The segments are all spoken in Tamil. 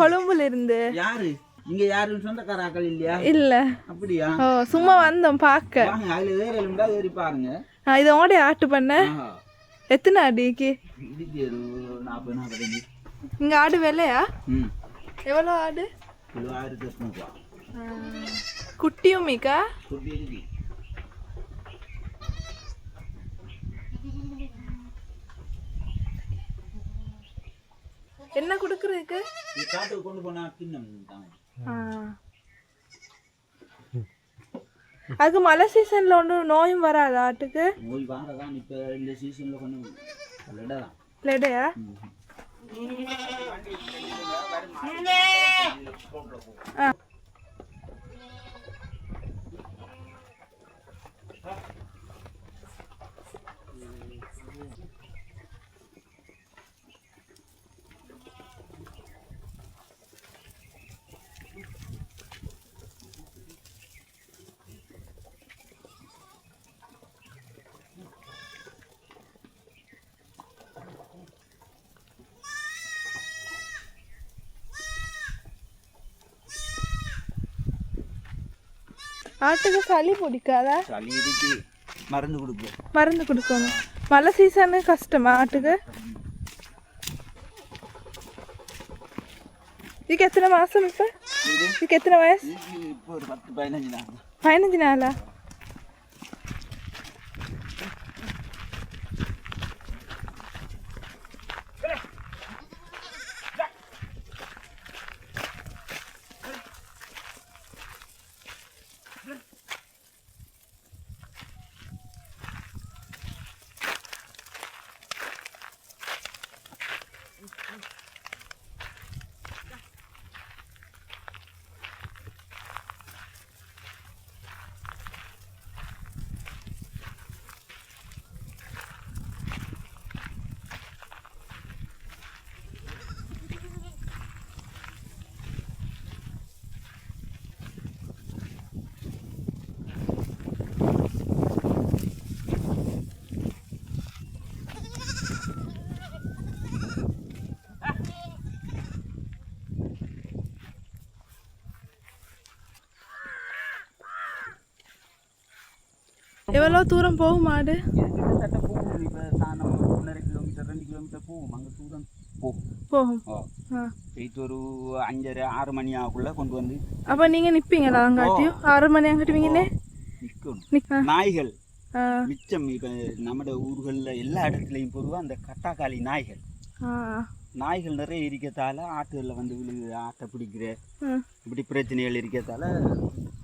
கொழும்புல இருந்து. யாரு இங்க யாரும் சொந்தக்காராக்கள் இல்லையா? இல்ல. அப்படியா? சும்மா வந்தோம் பார்க்க. அதுல வேற இருந்தா ஏறி பாருங்க. இது ஓடி ஆட்டு பண்ண. எத்தனை அடிக்கு? இதுக்கு 40 இங்க ஆடு விலையா? எவ்வளோ ஆடு? கிலோ 1800. குட்டியும் மீக்கா? குட்டி இருக்கு. என்ன குடுக்குறதுக்கு? காட்டுக்கு கொண்டு போனா கிண்ணம் தான். அதுக்கு மழை சீசன்ல ஒன்றும் நோயும் வராது ஆட்டுக்கு? நோய் வரதான். இப்போ இந்த சீசன்ல கொஞ்சம் லெடதான். லெடையா? ஆட்டுக்கு சளி பிடிக்காதா? சளி இதுக்கு மருந்து கொடுக்கணும். மருந்து கொடுக்கணும். மழை சீசனு கஷ்டமா ஆட்டுக்கு? இதுக்கு எத்தனை மாசம்? இப்போ இதுக்கு எத்தனை வயசு? இப்போ ஒரு 10-15 நாள். 15 நாளா? எவ்வளோ தூரம் போகும் மாடு? கிட்டத்தட்ட போகும். இப்போ சாணம் 1.5 கிலோமீட்டர் 2 கிலோமீட்டர் போகும். அங்கே தூரம் போகும். போயிட்டு ஒரு 5:30-6 மணி ஆகுள்ள கொண்டு வந்து. அப்போ நீங்கள் நிற்பீங்களா அங்காட்டியும்? 6 மணி அங்கிட்டுவீங்கன்னே நிற்கணும். நாய்கள் மிச்சம். இப்போ நம்ம ஊர்களில் எல்லா இடத்துலையும் பொதுவாக அந்த கட்டாக்காளி நாய்கள் நிறைய இருக்கத்தால ஆட்டுகளில் வந்து ஆட்டை பிடிக்கிற இப்படி பிரச்சனைகள் இருக்கத்தால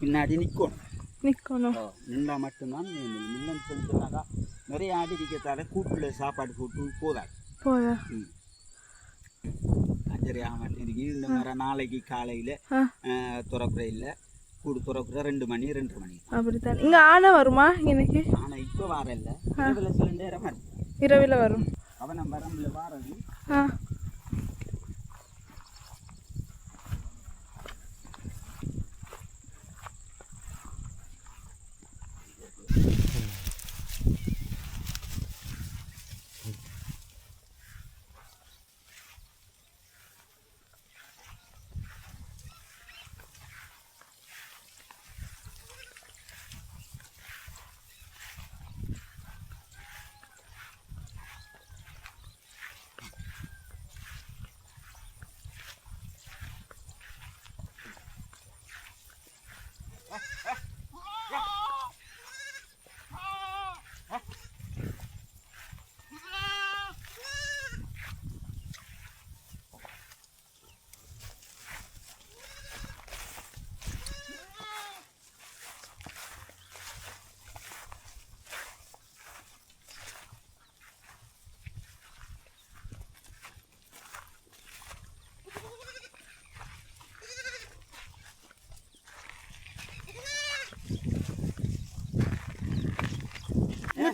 பின்னாடி நிற்கணும். நின்றா மட்டும்தான் இல்லைன்னு சொல்லிட்டுனாக்கா நிறைய ஆடு இருக்கத்தால கூட்டில் சாப்பாடு போட்டு போதா. அஞ்சரை ஆக மாட்டேங்குது. இந்த மாதிரி நாளைக்கு காலையில் துறக்குற இல்லை கூடு துறக்குற 2 மணி 2:30 மணி அப்படித்தான். இங்கே ஆனை வருமா? எனக்கு ஆனை இப்போ வர இல்லை. இரவில் சில நேரம் வரும். இரவில் வரும். அவனை வரம்பில் வாரது.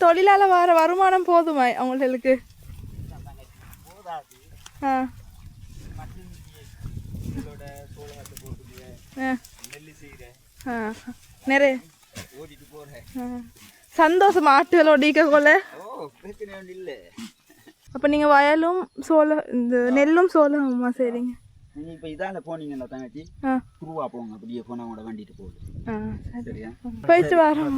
தொழிலால வர வருமானம் போதுமா அவங்களுக்கு? நிறைய சந்தோஷம் ஆட்டுகளோட கொள்ள. இல்லை. அப்போ நீங்கள் வயலும் சோளம் இந்த நெல்லும் சோளமா சரிங்க? நீங்க இப்ப இதால போனீங்கன்னா தங்கச்சி ஆ துருவா போங்க அப்படியே போனா உங்களோட வண்டிட்டு போகுது ஆ சரி சரியா போயிட்டு வரோம்